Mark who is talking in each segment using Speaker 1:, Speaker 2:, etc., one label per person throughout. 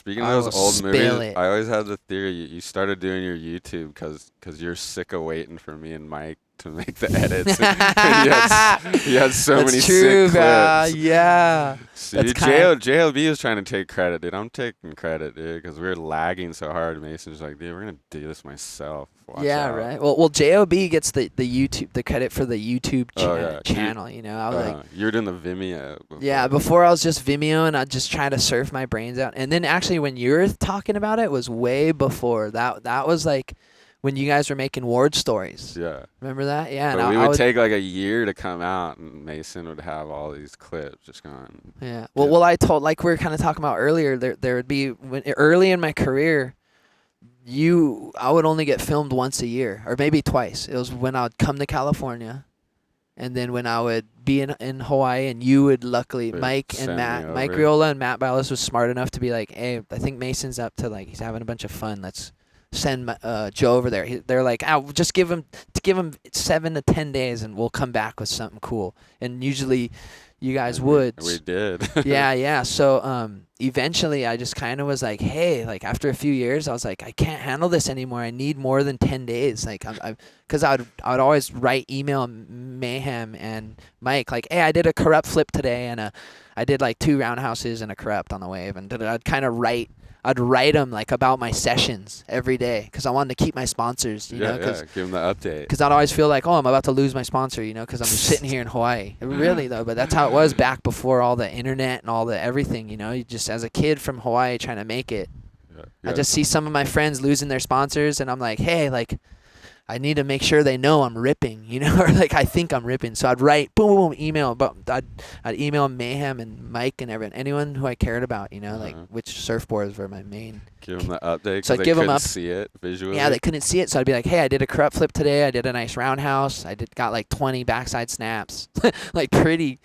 Speaker 1: Speaking of
Speaker 2: I will
Speaker 1: those old
Speaker 2: spill
Speaker 1: movies,
Speaker 2: it.
Speaker 1: I always had the theory you started doing your YouTube because you're sick of waiting for me and Mike to make the edits. And you had so many
Speaker 2: That's true,
Speaker 1: sick
Speaker 2: bro.
Speaker 1: clips.
Speaker 2: Yeah. That's
Speaker 1: See,
Speaker 2: kind
Speaker 1: JLB was trying to take credit, dude. I'm taking credit, dude, because we were lagging so hard. Mason's like, dude, we're gonna do this myself. Watch
Speaker 2: Yeah,
Speaker 1: out.
Speaker 2: right. Well, JOB gets the YouTube the credit for the YouTube
Speaker 1: Oh yeah,
Speaker 2: channel. I was like,
Speaker 1: you were doing the Vimeo before.
Speaker 2: yeah. Before I was just Vimeo, and I just try to surf my brains out. And then actually, when you're talking about it, was way before that. That was like when you guys were making Ward stories.
Speaker 1: Yeah.
Speaker 2: Remember that? Yeah.
Speaker 1: But
Speaker 2: And
Speaker 1: we
Speaker 2: I
Speaker 1: would
Speaker 2: would
Speaker 1: take like a year to come out, and Mason would have all these clips just going.
Speaker 2: Yeah. Well, I told, like we were kind of talking about earlier, there would be early in my career, I would only get filmed once a year or maybe twice. It was when I would come to California, and then when I would be in Hawaii, and you would luckily,
Speaker 1: They'd
Speaker 2: Mike
Speaker 1: send
Speaker 2: and
Speaker 1: me
Speaker 2: Matt, Mike
Speaker 1: over.
Speaker 2: Riola and Matt Bialas was smart enough to be like, hey, I think Mason's up to, like, he's having a bunch of fun. Let's send Joe over there. They're like, we'll just give him 7 to 10 days, and we'll come back with something cool. And usually, you guys would.
Speaker 1: We did.
Speaker 2: Yeah. So eventually, I just kind of was like, hey, like after a few years, I was like, I can't handle this anymore. I need more than 10 days. Like, because I would email Mayhem and Mike like, hey, I did a corrupt flip today, and I did like 2 roundhouses and a corrupt on the wave, and I'd kind of I'd write them like about my sessions every day because I wanted to keep my sponsors, you know, because
Speaker 1: give them the update.
Speaker 2: Because I'd always feel like, oh, I'm about to lose my sponsor, you know, because I'm just sitting here in Hawaii. Really, though, but that's how it was back before all the internet and all the everything, you know. You just, as a kid from Hawaii trying to make it, I just see some of my friends losing their sponsors, and I'm like, hey, like, I need to make sure they know I'm ripping, you know, or like I think I'm ripping. So I'd write, boom, email, but I'd email Mayhem and Mike and anyone who I cared about, you know, like which surfboards were my main.
Speaker 1: Give them the update
Speaker 2: So
Speaker 1: because
Speaker 2: I'd give them
Speaker 1: couldn't
Speaker 2: up.
Speaker 1: see it visually.
Speaker 2: Yeah, they couldn't see it, so I'd be like, hey, I did a corrupt flip today. I did a nice roundhouse. Got like 20 backside snaps, like pretty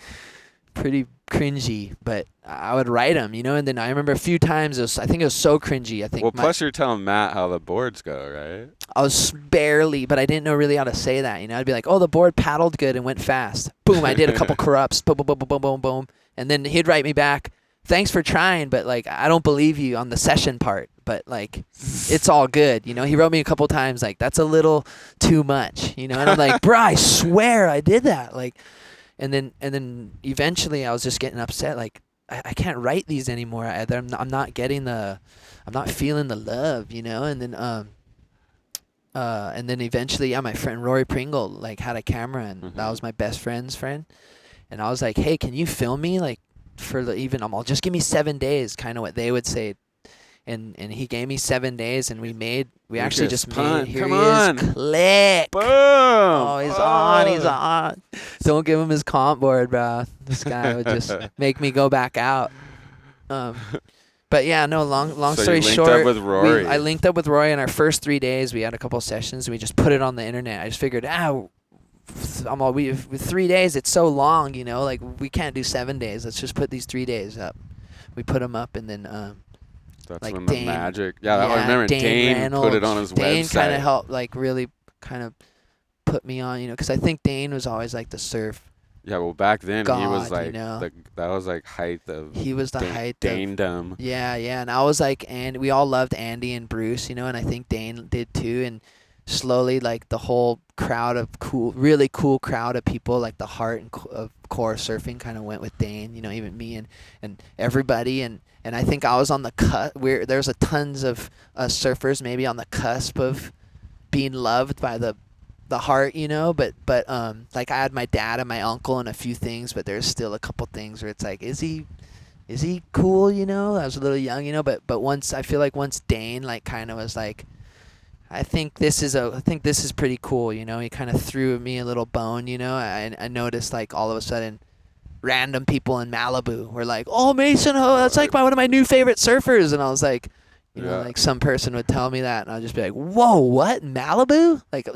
Speaker 2: cringy, but I would write them, you know. And then I remember a few times, I think it was so cringy. I think.
Speaker 1: Well, plus you're telling Matt how the boards go, right?
Speaker 2: I was barely, but I didn't know really how to say that. You know, I'd be like, oh, the board paddled good and went fast. Boom, I did a couple corrupts. Boom, boom, boom, boom, boom, boom, boom. And then he'd write me back, thanks for trying, but like I don't believe you on the session part. But like, it's all good. You know, he wrote me a couple times like, that's a little too much. You know, and I'm like, bro, I swear I did that. Like. And then eventually I was just getting upset. Like I can't write these anymore. I'm not feeling the love, you know. And then eventually, yeah, my friend Rory Pringle like had a camera, and that was my best friend's friend. And I was like, hey, can you film me like for I'll just give me 7 days, kind of what they would say. And he gave me 7 days, and we actually just made. Here
Speaker 1: Come
Speaker 2: he
Speaker 1: on.
Speaker 2: is. Click.
Speaker 1: Boom!
Speaker 2: Oh, he's on. He's on. Don't give him his comp board, bro. This guy would just make me go back out. But yeah, no. Long
Speaker 1: So
Speaker 2: story
Speaker 1: you linked
Speaker 2: short,
Speaker 1: up with Rory.
Speaker 2: I linked up with Rory in our first 3 days. We had a couple sessions, and we just put it on the internet. I just figured, with 3 days, it's so long, you know. Like we can't do 7 days. Let's just put these 3 days up. We put them up, and then.
Speaker 1: That's
Speaker 2: like
Speaker 1: when
Speaker 2: Dane,
Speaker 1: the magic. Yeah, I remember Dane put it on his
Speaker 2: Dane
Speaker 1: website.
Speaker 2: kind of helped, like really kind of put me on, you know, because I think Dane was always like the surf.
Speaker 1: Yeah, well, back then he was
Speaker 2: God,
Speaker 1: like
Speaker 2: you know.
Speaker 1: that was like height of.
Speaker 2: He was the height of.
Speaker 1: Danedom.
Speaker 2: Yeah, and I was like, and we all loved Andy and Bruce, you know, and I think Dane did too. And slowly, like the whole crowd of really cool crowd of people, like the heart of core surfing, kind of went with Dane. You know, even me and everybody And I think I was on the cusp. There's a tons of surfers maybe on the cusp of being loved by the heart, you know. But like I had my dad and my uncle and a few things, but there's still a couple things where it's like, is he cool, you know? I was a little young, you know. But once Dane like kind of was like, I think this is pretty cool, you know. He kind of threw me a little bone, you know. I noticed like all of a sudden. Random people in Malibu were like, "Oh, Mason, that's like one of my new favorite surfers," and I was like, you know, like some person would tell me that, and I'd just be like, "Whoa, what, Malibu? Like,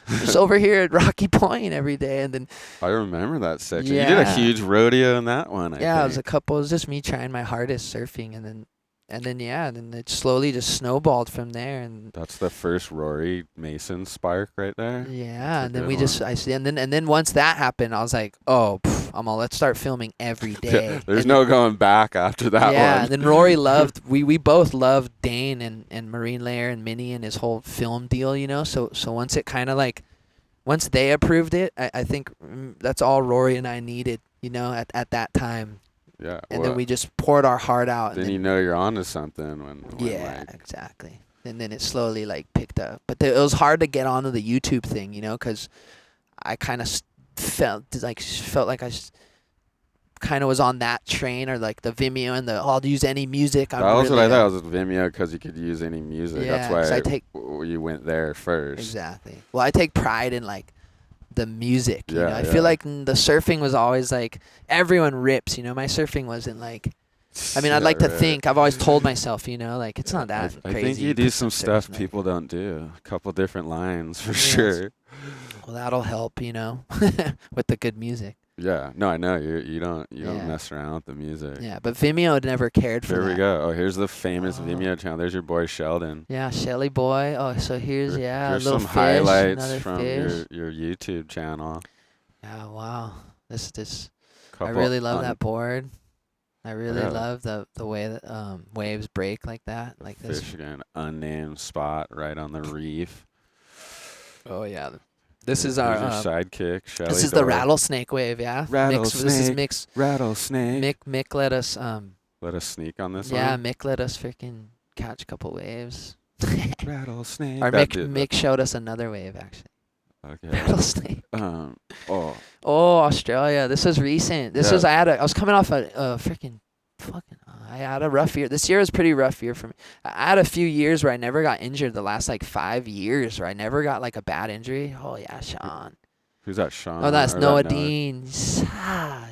Speaker 2: just over here at Rocky Point every day." And then
Speaker 1: I remember that section.
Speaker 2: Yeah.
Speaker 1: You did a huge rodeo in that one. I
Speaker 2: it
Speaker 1: think.
Speaker 2: was it was just me trying my hardest surfing, and then it slowly just snowballed from there. And
Speaker 1: That's the first Rory Mason spark right there.
Speaker 2: yeah,
Speaker 1: That's a
Speaker 2: and then
Speaker 1: good
Speaker 2: we
Speaker 1: one.
Speaker 2: and then once that happened, I was like, oh. let's start filming every day.
Speaker 1: There's no going back after that
Speaker 2: yeah,
Speaker 1: one.
Speaker 2: and then Rory we both loved Dane and Marine Layer and Minnie and his whole film deal, you know. So once it kind of like, once they approved it, I think that's all Rory and I needed, you know, at that time.
Speaker 1: Yeah.
Speaker 2: And then we just poured our heart out.
Speaker 1: Then you know you're onto something when
Speaker 2: yeah,
Speaker 1: like,
Speaker 2: exactly. And then it slowly like picked up. But it was hard to get onto the YouTube thing, you know, because I kind of felt like I kind of was on that train, or like the Vimeo and I'll use any music.
Speaker 1: That was what I thought. It was Vimeo because you could use any music.
Speaker 2: Yeah,
Speaker 1: that's why you went there first.
Speaker 2: Exactly. Well, I take pride in like the music. You know? I
Speaker 1: yeah.
Speaker 2: feel like the surfing was always like everyone rips. You know, my surfing wasn't like. I mean, I'd like to think. I've always told myself, you know, like it's not that crazy.
Speaker 1: I think you do some stuff people don't do. A couple different lines for sure.
Speaker 2: Well, that'll help, you know, with the good music.
Speaker 1: Yeah. No, I know you don't mess around with the music.
Speaker 2: Yeah, but Vimeo never cared for that.
Speaker 1: Here we go. Oh, here's the famous Vimeo channel. There's your boy Sheldon.
Speaker 2: Yeah, Shelly boy. Oh, so here's a little
Speaker 1: some
Speaker 2: fish,
Speaker 1: highlights from
Speaker 2: fish.
Speaker 1: your YouTube channel.
Speaker 2: Yeah, wow. This. I really love that board. I really love the way that waves break like that, like this.
Speaker 1: Fish again, unnamed spot right on the reef.
Speaker 2: Oh yeah. This is our
Speaker 1: sidekick, Shelly.
Speaker 2: This is the rattlesnake wave, yeah.
Speaker 1: Rattlesnake.
Speaker 2: This is Mick's.
Speaker 1: Rattlesnake.
Speaker 2: Mick let us
Speaker 1: let us sneak on this one.
Speaker 2: Yeah, Mick let us freaking catch a couple waves.
Speaker 1: Rattlesnake.
Speaker 2: Or Mick showed us another wave actually.
Speaker 1: Okay.
Speaker 2: Rattlesnake.
Speaker 1: Oh,
Speaker 2: Australia. This was recent. I was coming off a freaking I had a rough year. This year was a pretty rough year for me. I had a few years where I never got injured. The last like 5 years where I never got like a bad injury. Oh yeah, Sean.
Speaker 1: Who's that, Sean?
Speaker 2: Oh, that's Noah Dean.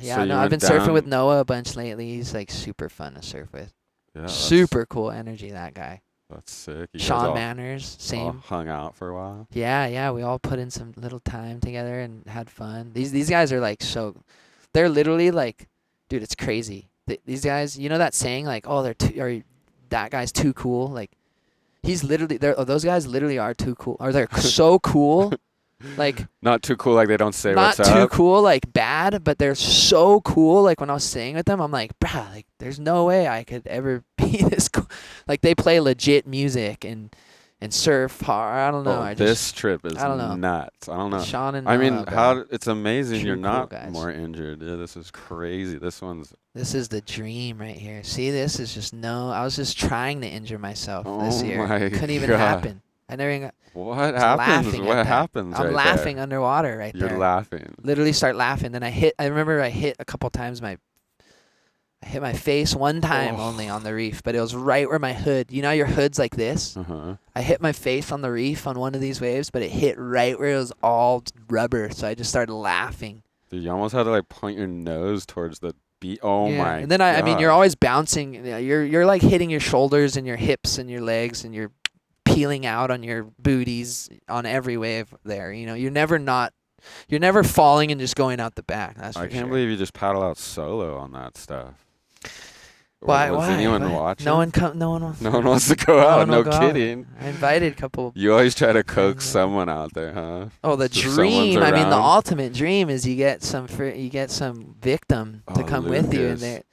Speaker 2: Yeah, no, I've been surfing with Noah a bunch lately. He's like super fun to surf with. Yeah, super cool energy, that guy.
Speaker 1: That's sick.
Speaker 2: Sean Manners, same.
Speaker 1: All hung out for a while.
Speaker 2: Yeah, we all put in some little time together and had fun. These guys are like they're literally like, dude, it's crazy. These guys, you know that saying like, oh, that guy's too cool. Like, he's literally those guys literally are too cool, or they're so cool. Like,
Speaker 1: not too cool, like they don't say what's up.
Speaker 2: Not too cool, like bad, but they're so cool. Like when I was staying with them, I'm like, bruh, like there's no way I could ever be this cool. Like they play legit music and surf hard. I don't know.
Speaker 1: This trip is nuts. I don't know.
Speaker 2: Sean and
Speaker 1: I mean,
Speaker 2: Noah,
Speaker 1: it's amazing you're not
Speaker 2: guys.
Speaker 1: More injured. Yeah, this is crazy. This is
Speaker 2: the dream right here. See, this is just I was just trying to injure myself this year. Couldn't even happen. I never even got.
Speaker 1: What happens? What happens?
Speaker 2: I'm laughing underwater right there.
Speaker 1: You're laughing.
Speaker 2: Literally start laughing. Then I remember I hit a couple times I hit my face one time only on the reef, but it was right where my hood. You know your hood's like this?
Speaker 1: Uh-huh.
Speaker 2: I hit my face on the reef on one of these waves, but it hit right where it was all rubber, so I just started laughing.
Speaker 1: Dude, you almost had to like point your nose towards the beat. Oh
Speaker 2: yeah.
Speaker 1: my
Speaker 2: And then I mean, you're always bouncing. You're like hitting your shoulders and your hips and your legs, and you're peeling out on your booties on every wave there. You know, you're never falling and just going out the back. That's for sure.
Speaker 1: I can't believe you just paddle out solo on that stuff.
Speaker 2: Why?
Speaker 1: Was anyone watching?
Speaker 2: No one
Speaker 1: wants to go out. No kidding.
Speaker 2: I invited a couple.
Speaker 1: You always try to coax someone out there, huh?
Speaker 2: Oh, the dream! I mean, the ultimate dream is you get some victim to come with you, and it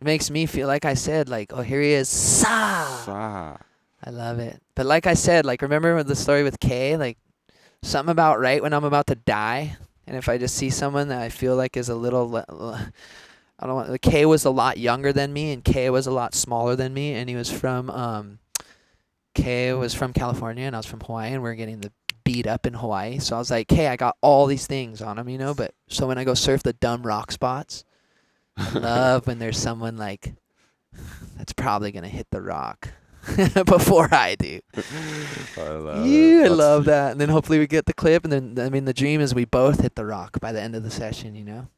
Speaker 2: makes me feel like I said, like, oh, here he is, Sa. I love it. But like I said, like remember the story with Kay, like something about right when I'm about to die, and if I just see someone that I feel like is a little. Kay was a lot younger than me, and Kay was a lot smaller than me, and he was from Kay was from California, and I was from Hawaii, and we were getting the beat up in Hawaii. So I was like, hey, I got all these things on him, you know. But so when I go surf the dumb rock spots, I love when there's someone like that's probably gonna hit the rock before I do. I love that. And then hopefully we get the clip, and then I mean the dream is we both hit the rock by the end of the session, you know,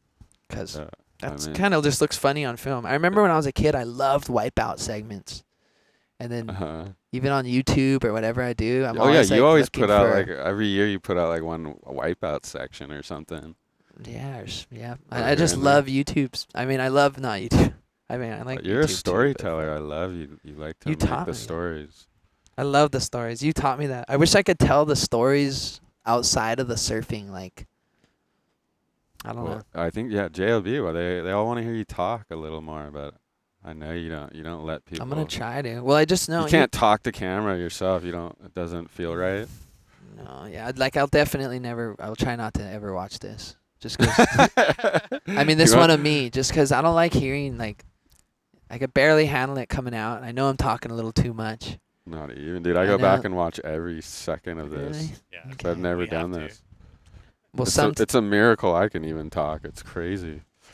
Speaker 2: because. That's kind of just looks funny on film. I remember when I was a kid, I loved wipeout segments. And then even on YouTube or whatever I do, I'm always
Speaker 1: you always put out like every year you put out like one wipeout section or something.
Speaker 2: Yeah. I just love YouTube's. I mean, I love not YouTube. I mean, I like
Speaker 1: You're
Speaker 2: YouTube
Speaker 1: a storyteller. I love you. You like to make the stories.
Speaker 2: I love the stories. You taught me that. I wish I could tell the stories outside of the surfing, like I don't know.
Speaker 1: I think JLB. Well, they all want to hear you talk a little more, but I know you don't let people.
Speaker 2: I'm gonna try to. Well, I just know
Speaker 1: you can't talk to camera yourself. You don't. It doesn't feel right.
Speaker 2: No, yeah, I'll definitely never. I'll try not to ever watch this. Just 'cause I mean, this one of me. Just 'cause I don't like hearing like. I could barely handle it coming out. I know I'm talking a little too much.
Speaker 1: Not even, dude. I go back and watch every second of this.
Speaker 2: Really?
Speaker 3: Yeah.
Speaker 1: Okay. I've never done this.
Speaker 2: Well,
Speaker 1: It's a miracle I can even talk. It's crazy.